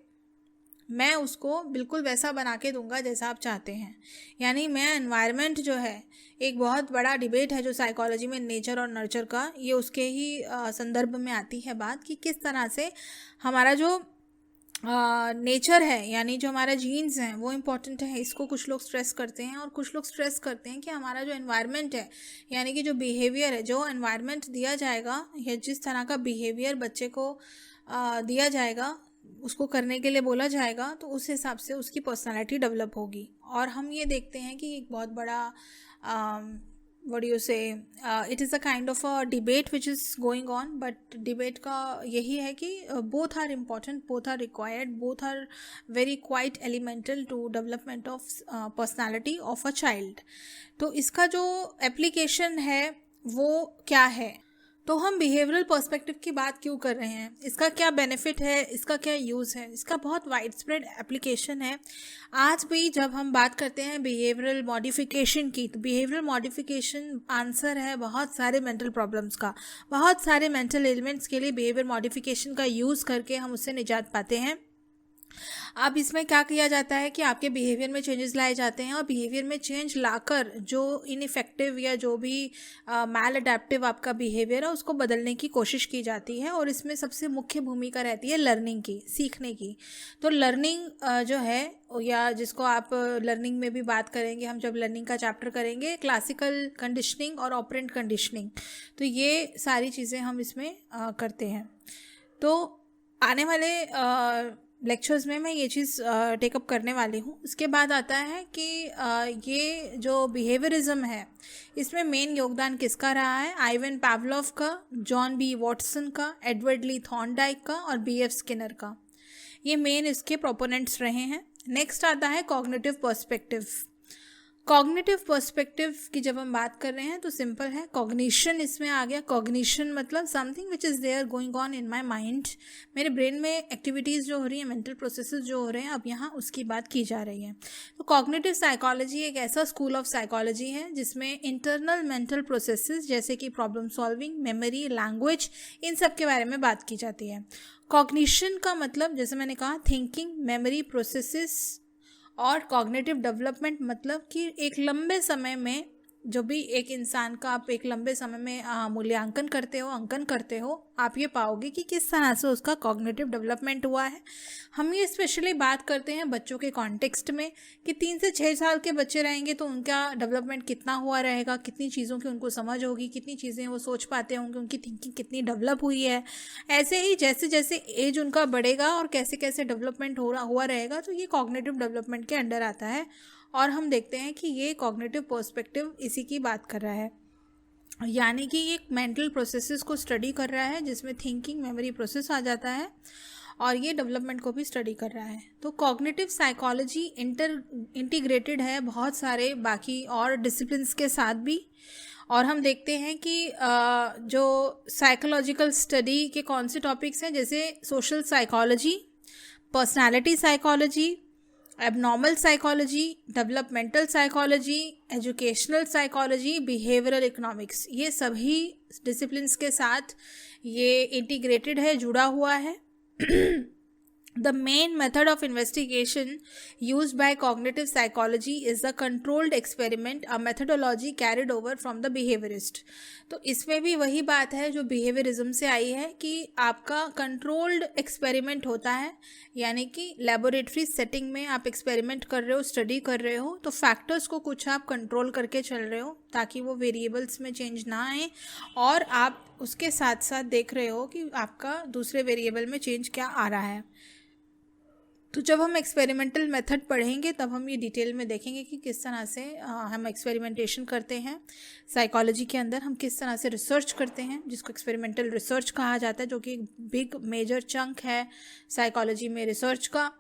मैं उसको बिल्कुल वैसा बना के दूंगा जैसा आप चाहते हैं। यानी मैं एनवायरनमेंट जो है, एक बहुत बड़ा डिबेट है जो साइकोलॉजी में नेचर और नर्चर का, ये उसके ही संदर्भ में आती है बात कि किस तरह से हमारा जो नेचर है, यानी जो हमारा जीन्स हैं वो इम्पॉर्टेंट है, इसको कुछ लोग स्ट्रेस करते हैं। और कुछ लोग स्ट्रेस करते हैं कि हमारा जो एनवायरनमेंट है, यानी कि जो बिहेवियर है, जो एनवायरनमेंट दिया जाएगा या जिस तरह का बिहेवियर बच्चे को दिया जाएगा, उसको करने के लिए बोला जाएगा, तो उस हिसाब से उसकी पर्सनालिटी डेवलप होगी। और हम ये देखते हैं कि एक बहुत बड़ा what do you say, it is a kind of a debate which is going on, but debate का यही है कि both are important, both are required, both are very quite elemental to development of personality of a child। तो इसका जो application है वो क्या है, तो हम बिहेवियरल पर्सपेक्टिव की बात क्यों कर रहे हैं, इसका क्या बेनिफिट है, इसका क्या यूज़ है, इसका बहुत वाइड स्प्रेड एप्लीकेशन है। आज भी जब हम बात करते हैं बिहेवियरल मॉडिफिकेशन की, तो बिहेवियरल मॉडिफिकेशन आंसर है बहुत सारे मेंटल प्रॉब्लम्स का, बहुत सारे मेंटल एलिमेंट्स के लिए बिहेवियर मॉडिफिकेशन का यूज़ करके हम उससे निजात पाते हैं। अब इसमें क्या किया जाता है कि आपके बिहेवियर में चेंजेस लाए जाते हैं, और बिहेवियर में चेंज लाकर जो इनइफेक्टिव या जो भी मैल अडेप्टिव आपका बिहेवियर है उसको बदलने की कोशिश की जाती है। और इसमें सबसे मुख्य भूमिका रहती है लर्निंग की, सीखने की। तो लर्निंग जो है, या जिसको आप लर्निंग में भी बात करेंगे, हम जब लर्निंग का चैप्टर करेंगे, क्लासिकल कंडीशनिंग और ऑपरेंट कंडीशनिंग, तो ये सारी चीज़ें हम इसमें करते हैं। तो आने वाले लेक्चर्स में मैं ये चीज़ टेकअप करने वाली हूँ। उसके बाद आता है कि ये जो बिहेवियरिज्म है इसमें मेन योगदान किसका रहा है, आइवन पावलोव का, जॉन बी वॉटसन का, एडवर्ड ली थॉर्नडाइक का और B.F. स्किनर का। ये मेन इसके प्रोपोनेंट्स रहे हैं। नेक्स्ट आता है कॉग्निटिव पर्सपेक्टिव। कॉग्निटिव पर्सपेक्टिव की जब हम बात कर रहे हैं तो सिंपल है, कॉग्निशन इसमें आ गया। कॉग्निशन मतलब something which is there going on in my mind, मेरे ब्रेन में एक्टिविटीज़ जो हो रही हैं, मेंटल प्रोसेसेस जो हो रहे हैं, अब यहाँ उसकी बात की जा रही है। तो कॉग्निटिव साइकोलॉजी एक ऐसा स्कूल ऑफ साइकोलॉजी है जिसमें इंटरनल मेंटल प्रोसेसेस जैसे कि प्रॉब्लम सॉल्विंग, मेमोरी, लैंग्वेज, इन सब के बारे में बात की जाती है। कॉग्निशन का मतलब जैसे मैंने कहा, थिंकिंग, मेमोरी, प्रोसेसेस, और कॉग्निटिव डेवलपमेंट मतलब कि एक लंबे समय में जो भी एक इंसान का आप एक लंबे समय में मूल्यांकन करते हो, अंकन करते हो, आप ये पाओगे कि किस तरह से उसका कॉग्निटिव डेवलपमेंट हुआ है। हम ये स्पेशली बात करते हैं बच्चों के कॉन्टेक्स्ट में कि 3 से 6 साल के बच्चे रहेंगे तो उनका डेवलपमेंट कितना हुआ रहेगा, कितनी चीज़ों की उनको समझ होगी, कितनी चीज़ें वो सोच पाते होंगे, उनकी थिंकिंग कितनी डेवलप हुई है। ऐसे ही जैसे जैसे एज उनका बढ़ेगा और कैसे कैसे डेवलपमेंट हुआ रहेगा, तो ये कॉग्निटिव डेवलपमेंट के अंडर आता है। और हम देखते हैं कि ये कॉग्निटिव पर्सपेक्टिव इसी की बात कर रहा है, यानी कि ये मेंटल प्रोसेसेस को स्टडी कर रहा है जिसमें थिंकिंग, मेमोरी प्रोसेस आ जाता है, और ये डेवलपमेंट को भी स्टडी कर रहा है। तो कॉग्निटिव साइकोलॉजी इंटीग्रेटेड है बहुत सारे बाकी और डिसिप्लिन्स के साथ भी। और हम देखते हैं कि जो साइकोलॉजिकल स्टडी के कौन से टॉपिक्स हैं, जैसे social psychology, personality psychology, abnormal psychology, developmental psychology, educational psychology, behavioural economics, ये सभी डिसिप्लिन्स के साथ ये इंटीग्रेटेड है, जुड़ा हुआ है। The main method of investigation used by cognitive psychology is the controlled experiment, a methodology carried over from the behaviorist। तो इसमें भी वही बात है जो behaviorism से आई है कि आपका controlled experiment होता है, यानी कि laboratory setting में आप experiment कर रहे हो, study कर रहे हो, तो factors को कुछ आप control करके चल रहे हो ताकि वो variables में change ना आए, और आप उसके साथ साथ देख रहे हो कि आपका दूसरे variable में change क्या आ रहा है। तो जब हम एक्सपेरिमेंटल मेथड पढ़ेंगे तब हम ये डिटेल में देखेंगे कि किस तरह से हम एक्सपेरिमेंटेशन करते हैं साइकोलॉजी के अंदर, हम किस तरह से रिसर्च करते हैं जिसको एक्सपेरिमेंटल रिसर्च कहा जाता है, जो कि एक बिग मेजर चंक है साइकोलॉजी में रिसर्च का।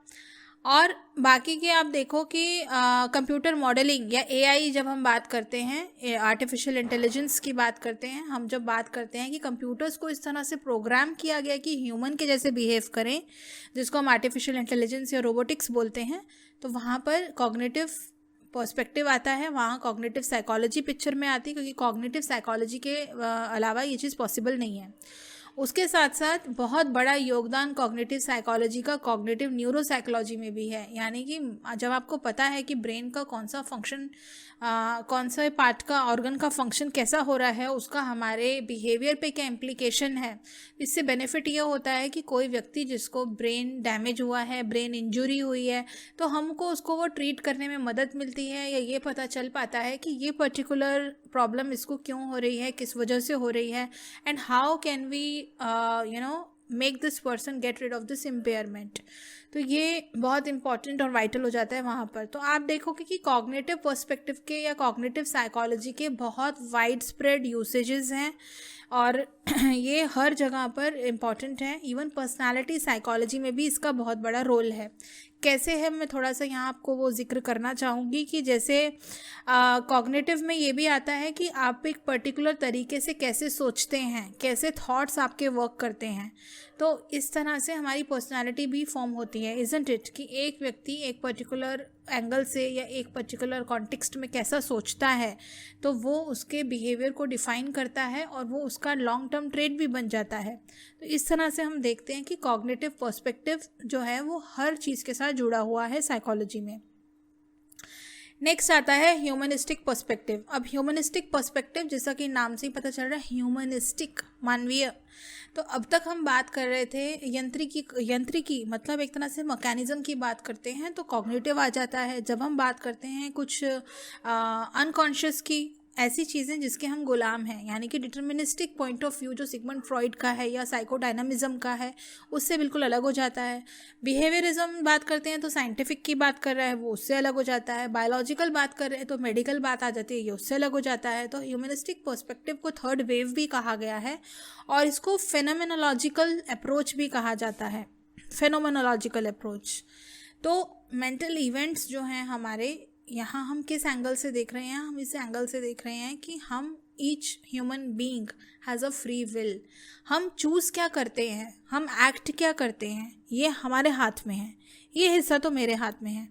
और बाकी के आप देखो कि कंप्यूटर मॉडलिंग या AI जब हम बात करते हैं, आर्टिफिशियल इंटेलिजेंस की बात करते हैं, हम जब बात करते हैं कि कंप्यूटर्स को इस तरह से प्रोग्राम किया गया कि ह्यूमन के जैसे बिहेव करें, जिसको हम आर्टिफिशियल इंटेलिजेंस या रोबोटिक्स बोलते हैं, तो वहाँ पर कॉग्निटिव पर्सपेक्टिव आता है, वहाँ कॉग्निटिव साइकोलॉजी पिक्चर में आती है, क्योंकि कॉग्निटिव साइकोलॉजी के अलावा ये चीज़ पॉसिबल नहीं है। उसके साथ साथ बहुत बड़ा योगदान कॉग्निटिव साइकोलॉजी का कॉग्निटिव न्यूरोसाइकोलॉजी में भी है। यानी कि जब आपको पता है कि ब्रेन का कौन सा फंक्शन, कौन सा पार्ट का ऑर्गन का फंक्शन कैसा हो रहा है, उसका हमारे बिहेवियर पे क्या इम्प्लीकेशन है, इससे बेनिफिट ये होता है कि कोई व्यक्ति जिसको ब्रेन डैमेज हुआ है, ब्रेन इंजरी हुई है, तो हमको उसको वो ट्रीट करने में मदद मिलती है, या ये पता चल पाता है कि ये पर्टिकुलर प्रॉब्लम इसको क्यों हो रही है, किस वजह से हो रही है, and how can we make this person get rid of this impairment. तो ये बहुत इंपॉर्टेंट और वाइटल हो जाता है वहाँ पर। तो आप देखोगे कि कॉग्निटिव पर्सपेक्टिव के या कॉग्निटिव साइकोलॉजी के बहुत वाइड स्प्रेड यूसेजेस हैं और ये हर जगह पर इम्पॉर्टेंट है। इवन पर्सनालिटी साइकोलॉजी में भी इसका बहुत बड़ा रोल है। कैसे है, मैं थोड़ा सा यहाँ आपको वो जिक्र करना चाहूँगी कि जैसे कॉग्निटिव में ये भी आता है कि आप एक पर्टिकुलर तरीके से कैसे सोचते हैं, कैसे थॉट्स आपके वर्क करते हैं। तो इस तरह से हमारी पर्सनालिटी भी फॉर्म होती है, इज़न्ट इट, कि एक व्यक्ति एक पर्टिकुलर एंगल से या एक पर्टिकुलर कॉन्टेक्स्ट में कैसा सोचता है, तो वो उसके बिहेवियर को डिफ़ाइन करता है और वो उसका लॉन्ग टर्म ट्रेट भी बन जाता है। तो इस तरह से हम देखते हैं कि कॉग्निटिव पर्सपेक्टिव जो है वो हर चीज़ के साथ जुड़ा हुआ है साइकोलॉजी में। नेक्स्ट आता है ह्यूमनिस्टिक पर्सपेक्टिव। अब ह्यूमनिस्टिक पर्सपेक्टिव, जैसा कि नाम से ही पता चल रहा है, ह्यूमनिस्टिक, मानवीय। तो अब तक हम बात कर रहे थे यंत्रिकी मतलब एक तरह से मैकेनिज्म की बात करते हैं तो कॉग्निटिव आ जाता है। जब हम बात करते हैं कुछ अनकॉन्शियस की, ऐसी चीज़ें जिसके हम गुलाम हैं, यानी कि डिटर्मिनिस्टिक पॉइंट ऑफ व्यू जो सिगमंड फ्रॉइड का है या साइकोडायनामिज्म का है, उससे बिल्कुल अलग हो जाता है। बिहेवियरिज्म बात करते हैं तो साइंटिफिक की बात कर रहा है, वो उससे अलग हो जाता है। बायोलॉजिकल बात कर रहे हैं तो मेडिकल बात आ जाती है, ये उससे अलग हो जाता है। तो ह्यूमनिस्टिक पर्सपेक्टिव को थर्ड वेव भी कहा गया है और इसको फेनोमेनोलॉजिकल अप्रोच भी कहा जाता है। फेनोमेनोलॉजिकल अप्रोच तो मेंटल इवेंट्स जो हैं हमारे, यहाँ हम किस एंगल से देख रहे हैं, हम इस एंगल से देख रहे हैं कि हम each human being has a free will. हम चूज़ क्या करते हैं, हम एक्ट क्या करते हैं, ये हमारे हाथ में है, ये हिस्सा तो मेरे हाथ में है।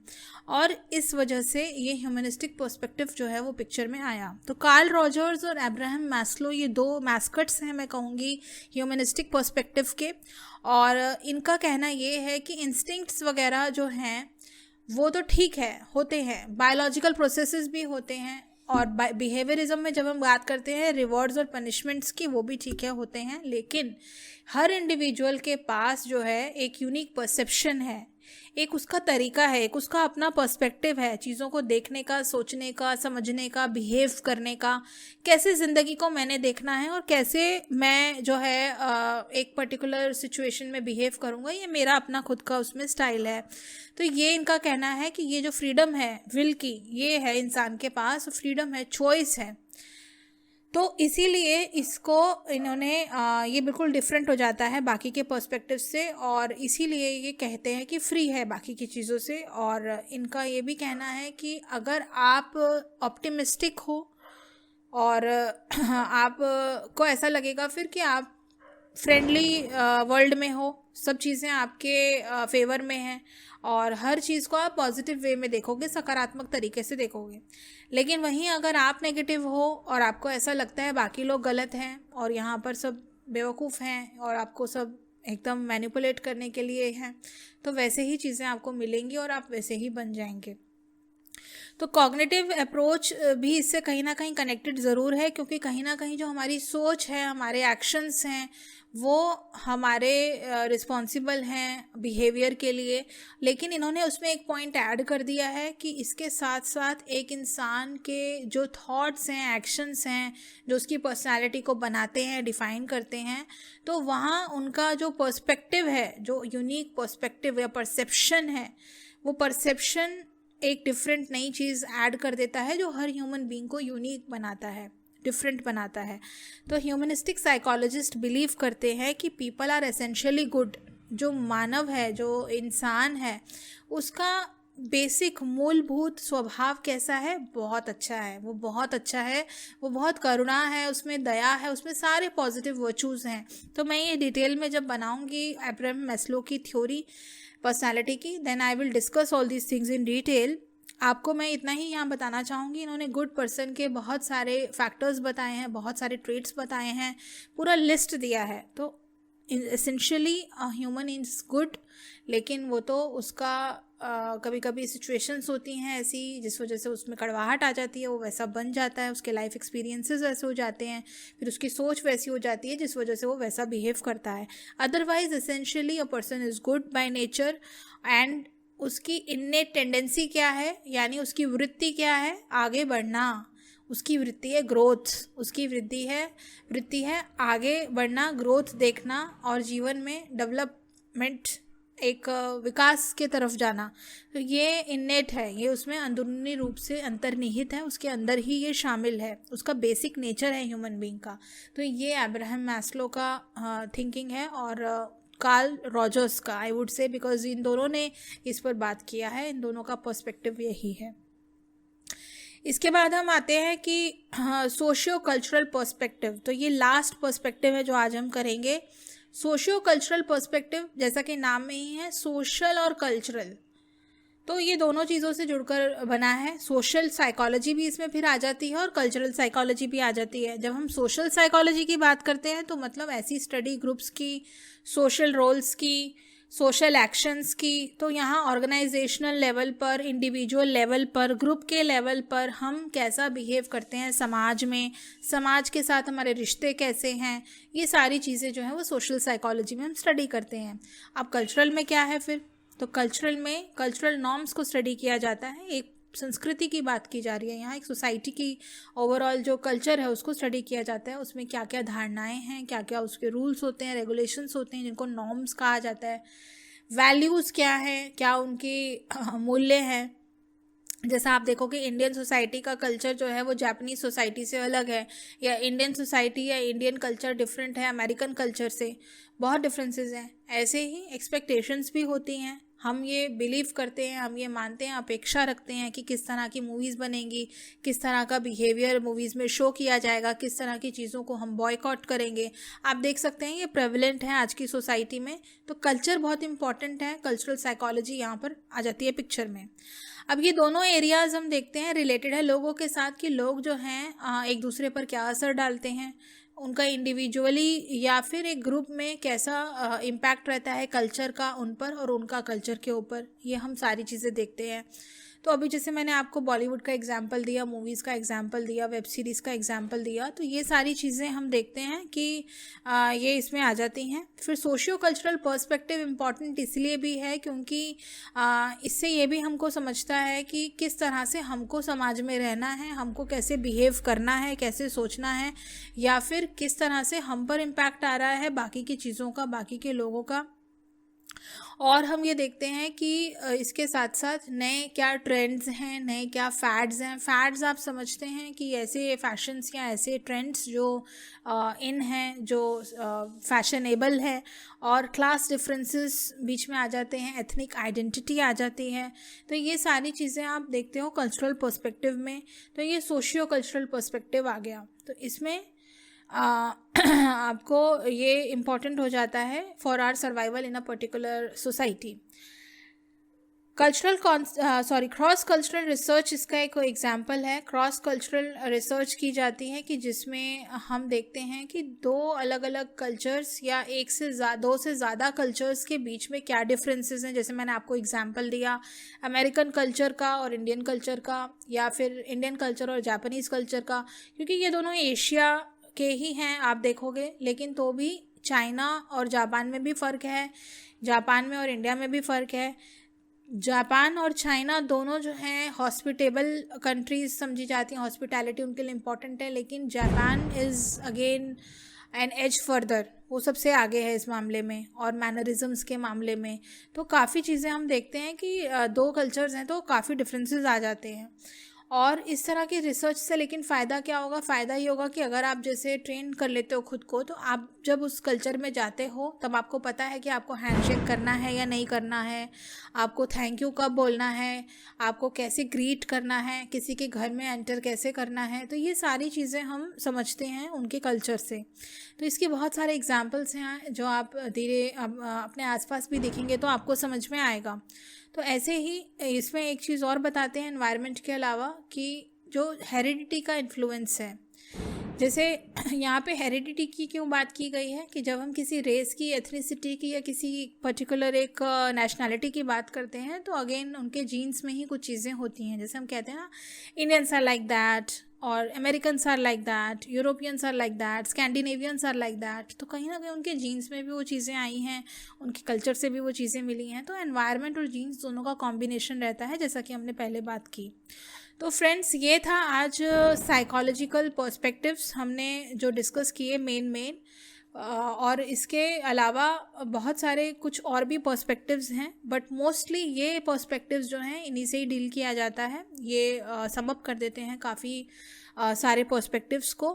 और इस वजह से ये ह्यूमनिस्टिक पर्सपेक्टिव जो है वो पिक्चर में आया। तो कार्ल रॉजर्स और अब्राहम मैस्लो ये दो मैस्कट्स हैं, मैं कहूँगी, ह्यूमनिस्टिक पर्सपेक्टिव के। और इनका कहना ये है कि इंस्टिंक्ट्स वगैरह जो हैं वो तो ठीक है, होते हैं, बायोलॉजिकल प्रोसेसेस भी होते हैं, और बिहेवियरिज्म में जब हम बात करते हैं रिवॉर्ड्स और पनिशमेंट्स की, वो भी ठीक है, होते हैं। लेकिन हर इंडिविजुअल के पास जो है एक यूनिक परसेप्शन है, एक उसका तरीका है, एक उसका अपना पर्सपेक्टिव है चीज़ों को देखने का, सोचने का, समझने का, बिहेव करने का, कैसे ज़िंदगी को मैंने देखना है और कैसे मैं जो है एक पर्टिकुलर सिचुएशन में बिहेव करूँगा, ये मेरा अपना खुद का उसमें स्टाइल है। तो ये इनका कहना है कि ये जो फ्रीडम है विल की, ये है इंसान के पास, फ्रीडम है, चॉइस है। तो इसीलिए इसको इन्होंने ये बिल्कुल डिफरेंट हो जाता है बाकी के पर्सपेक्टिव से, और इसीलिए ये कहते हैं कि फ्री है बाकी की चीज़ों से। और इनका ये भी कहना है कि अगर आप ऑप्टिमिस्टिक हो और आप को ऐसा लगेगा फिर कि आप फ्रेंडली वर्ल्ड में हो, सब चीज़ें आपके फेवर में हैं और हर चीज़ को आप पॉजिटिव वे में देखोगे, सकारात्मक तरीके से देखोगे। लेकिन वहीं अगर आप नेगेटिव हो और आपको ऐसा लगता है बाकी लोग गलत हैं और यहाँ पर सब बेवकूफ़ हैं और आपको सब एकदम मैनिपुलेट करने के लिए हैं, तो वैसे ही चीज़ें आपको मिलेंगी और आप वैसे ही बन जाएंगे। तो कॉग्निटिव अप्रोच भी इससे कहीं ना कहीं कनेक्टेड ज़रूर है, क्योंकि कहीं ना कहीं जो हमारी सोच है, हमारे एक्शंस हैं, वो हमारे रिस्पॉन्सिबल हैं बिहेवियर के लिए। लेकिन इन्होंने उसमें एक पॉइंट ऐड कर दिया है कि इसके साथ साथ एक इंसान के जो थॉट्स हैं, एक्शंस हैं, जो उसकी पर्सनालिटी को बनाते हैं, डिफ़ाइन करते हैं, तो वहाँ उनका जो पर्सपेक्टिव है, जो यूनिक पर्सपेक्टिव या परसेप्शन है, वो परसेप्शन एक डिफरेंट नई चीज़ ऐड कर देता है जो हर ह्यूमन बीइंग को यूनिक बनाता है, डिफरेंट बनाता है। तो ह्यूमनिस्टिक साइकोलॉजिस्ट बिलीव करते हैं कि पीपल आर एसेंशियली गुड। जो मानव है, जो इंसान है, उसका बेसिक मूलभूत स्वभाव कैसा है, बहुत अच्छा है, वो बहुत अच्छा है, वो बहुत करुणा है, उसमें दया है, उसमें सारे पॉजिटिव वर्चूज़ हैं। तो मैं ये डिटेल में जब बनाऊंगी अब्राहम मैस्लो की थ्योरी पर्सनालिटी की, then I will discuss all these things in detail. आपको मैं इतना ही यहाँ बताना चाहूँगी, इन्होंने गुड पर्सन के बहुत सारे फैक्टर्स बताए हैं, बहुत सारे ट्रेट्स बताए हैं, पूरा लिस्ट दिया है। तो एसेंशियली ह्यूमन इज़ गुड, लेकिन वो तो उसका कभी कभी सिचुएशंस होती हैं ऐसी जिस वजह से उसमें कड़वाहट आ जाती है, वो वैसा बन जाता है, उसके लाइफ एक्सपीरियंसेस वैसे हो जाते हैं, फिर उसकी सोच वैसी हो जाती है जिस वजह से वो वैसा बिहेव करता है। Otherwise essentially a person is good by nature, and उसकी इन्नेट टेंडेंसी क्या है, यानी उसकी वृत्ति क्या है, आगे बढ़ना। उसकी वृत्ति है ग्रोथ, उसकी वृत्ति है आगे बढ़ना, ग्रोथ देखना और जीवन में डेवलपमेंट, एक विकास के तरफ जाना। तो ये इन्नेट है, ये उसमें अंदरूनी रूप से अंतर्निहित है, उसके अंदर ही ये शामिल है, उसका बेसिक नेचर है ह्यूमन बीइंग का। तो ये अब्राहम मैस्लो का थिंकिंग है और कार्ल रॉजर्स का, I would say, because in दोनों ने इस पर बात किया है, इन दोनों का पर्सपेक्टिव यही है। इसके बाद हम आते हैं कि सोशियो कल्चरल पर्सपेक्टिव। तो ये लास्ट पर्सपेक्टिव है जो आज हम करेंगे। सोशियो कल्चरल पर्सपेक्टिव, जैसा कि नाम में ही है, सोशल और कल्चरल, तो ये दोनों चीज़ों से जुड़कर बना है। सोशल साइकोलॉजी भी इसमें फिर आ जाती है और कल्चरल साइकोलॉजी भी आ जाती है। जब हम सोशल साइकोलॉजी की बात करते हैं तो मतलब ऐसी स्टडी ग्रुप्स की, सोशल रोल्स की, सोशल एक्शंस की। तो यहाँ ऑर्गेनाइजेशनल लेवल पर, इंडिविजुअल लेवल पर, ग्रुप के लेवल पर हम कैसा बिहेव करते हैं समाज में, समाज के साथ हमारे रिश्ते कैसे हैं, ये सारी चीज़ें जो हैं वो सोशल साइकोलॉजी में हम स्टडी करते हैं। अब कल्चरल में क्या है फिर, तो कल्चरल में कल्चरल नॉर्म्स को स्टडी किया जाता है। एक संस्कृति की बात की जा रही है यहाँ, एक सोसाइटी की ओवरऑल जो कल्चर है उसको स्टडी किया जाता है। उसमें क्या क्या धारणाएं हैं, क्या क्या उसके रूल्स होते हैं, रेगुलेशंस होते हैं जिनको नॉर्म्स कहा जाता है। वैल्यूज़ क्या हैं, क्या उनके मूल्य हैं। जैसा आप देखो कि इंडियन सोसाइटी का कल्चर जो है वो जापानीज सोसाइटी से अलग है, या इंडियन सोसाइटी या इंडियन कल्चर डिफरेंट है अमेरिकन कल्चर से, बहुत डिफरेंसेस हैं। ऐसे ही एक्सपेक्टेशंस भी होती हैं। हम ये बिलीव करते हैं, हम ये मानते हैं, अपेक्षा रखते हैं कि किस तरह की मूवीज़ बनेंगी, किस तरह का बिहेवियर मूवीज़ में शो किया जाएगा, किस तरह की चीज़ों को हम बॉयकॉट करेंगे। आप देख सकते हैं ये प्रेवलेंट है आज की सोसाइटी में। तो कल्चर बहुत इंपॉर्टेंट है, कल्चरल साइकोलॉजी यहाँ पर आ जाती है पिक्चर में। अब ये दोनों एरियाज़ हम देखते हैं रिलेटेड है लोगों के साथ, कि लोग जो हैं एक दूसरे पर क्या असर डालते हैं, उनका इंडिविजुअली या फिर एक ग्रुप में कैसा इम्पैक्ट रहता है कल्चर का उन पर और उनका कल्चर के ऊपर, ये हम सारी चीज़ें देखते हैं। तो अभी जैसे मैंने आपको बॉलीवुड का एग्जांपल दिया, मूवीज़ का एग्जांपल दिया, वेब सीरीज़ का एग्जांपल दिया, तो ये सारी चीज़ें हम देखते हैं कि ये इसमें आ जाती हैं। फिर सोशियो कल्चरल पर्सपेक्टिव इम्पॉर्टेंट इसलिए भी है क्योंकि इससे ये भी हमको समझता है कि किस तरह से हमको समाज में रहना है, हमको कैसे बिहेव करना है, कैसे सोचना है, या फिर किस तरह से हम पर इम्पैक्ट आ रहा है बाकी की चीज़ों का, बाकी के लोगों का। और हम ये देखते हैं कि इसके साथ साथ नए क्या ट्रेंड्स हैं, नए क्या फैड्स हैं। फैड्स आप समझते हैं कि ऐसे फैशंस या ऐसे ट्रेंड्स जो इन हैं, जो फैशनेबल है, और क्लास डिफरेंसेस बीच में आ जाते हैं, एथनिक आइडेंटिटी आ जाती है। तो ये सारी चीज़ें आप देखते हो कल्चरल पर्सपेक्टिव में। तो ये सोशियो कल्चरल पर्सपेक्टिव आ गया। तो इसमें आपको ये इम्पॉर्टेंट हो जाता है for our survival in a particular society. Cross cultural research इसका एक एग्जाम्पल है। क्रॉस कल्चरल रिसर्च की जाती है कि जिसमें हम देखते हैं कि दो अलग अलग कल्चर्स या दो से ज़्यादा कल्चर्स के बीच में क्या डिफरेंसेस हैं। जैसे मैंने आपको एग्जाम्पल दिया अमेरिकन कल्चर का और इंडियन कल्चर का, या फिर इंडियन कल्चर और जापानीज़ कल्चर का, क्योंकि ये दोनों एशिया के ही हैं आप देखोगे, लेकिन तो भी चाइना और जापान में भी फ़र्क है, जापान में और इंडिया में भी फ़र्क है। जापान और चाइना दोनों जो हैं हॉस्पिटेबल कंट्रीज़ समझी जाती हैं, हॉस्पिटैलिटी उनके लिए इम्पॉर्टेंट है, लेकिन Japan is again an edge further, वो सबसे आगे है इस मामले में और मैनरिज्म्स के मामले में। तो काफ़ी चीज़ें हम देखते हैं कि दो कल्चर्स हैं तो काफ़ी डिफरेंसेस आ जाते हैं। और इस तरह की रिसर्च से लेकिन फ़ायदा क्या होगा, फ़ायदा ये होगा कि अगर आप जैसे ट्रेन कर लेते हो खुद को, तो आप जब उस कल्चर में जाते हो तब आपको पता है कि आपको हैंडशेक करना है या नहीं करना है, आपको थैंक यू कब बोलना है, आपको कैसे ग्रीट करना है, किसी के घर में एंटर कैसे करना है। तो ये सारी चीज़ें हम समझते हैं उनके कल्चर से। तो इसके बहुत सारे एग्जाम्पल्स हैं जो आप धीरे अपने आसपास भी देखेंगे तो आपको समझ में आएगा। तो ऐसे ही इसमें एक चीज़ और बताते हैं एनवायरनमेंट के अलावा, कि जो हेरिडिटी का इन्फ्लुएंस है, जैसे यहाँ पे हेरिडिटी की क्यों बात की गई है कि जब हम किसी रेस की, एथनिसिटी की या किसी पर्टिकुलर एक नेशनैलिटी की बात करते हैं तो अगेन उनके जीन्स में ही कुछ चीज़ें होती हैं। जैसे हम कहते हैं ना, इंडियंस आर लाइक दैट, और Americans are like that, Europeans are like that, Scandinavians are like that. तो कहीं ना कहीं उनके जीन्स में भी वो चीज़ें आई हैं, उनके कल्चर से भी वो चीज़ें मिली हैं। तो एनवायरनमेंट और जीन्स दोनों का कॉम्बिनेशन रहता है, जैसा कि हमने पहले बात की। तो फ्रेंड्स, ये था आज साइकोलॉजिकल पर्सपेक्टिव्स हमने जो डिस्कस किए मेन और इसके अलावा बहुत सारे कुछ और भी पर्सपेक्टिव्स हैं, बट मोस्टली ये पर्सपेक्टिव्स जो हैं इन्हीं से ही डील किया जाता है। ये सम अप कर देते हैं काफ़ी सारे पर्सपेक्टिव्स को।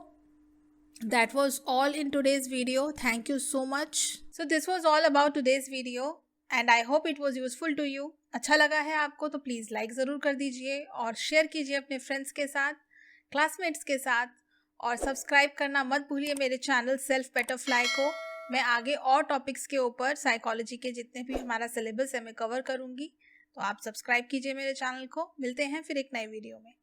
That was all in today's video. Thank you so much. So this was all about today's video and I hope it was useful to you. अच्छा लगा है आपको तो प्लीज़ लाइक ज़रूर कर दीजिए और शेयर कीजिए अपने फ्रेंड्स के साथ, क्लासमेट्स के साथ, और सब्सक्राइब करना मत भूलिए मेरे चैनल सेल्फ बटरफ्लाई को। मैं आगे और टॉपिक्स के ऊपर साइकोलॉजी के जितने भी हमारा सिलेबस है मैं कवर करूँगी, तो आप सब्सक्राइब कीजिए मेरे चैनल को। मिलते हैं फिर एक नए वीडियो में।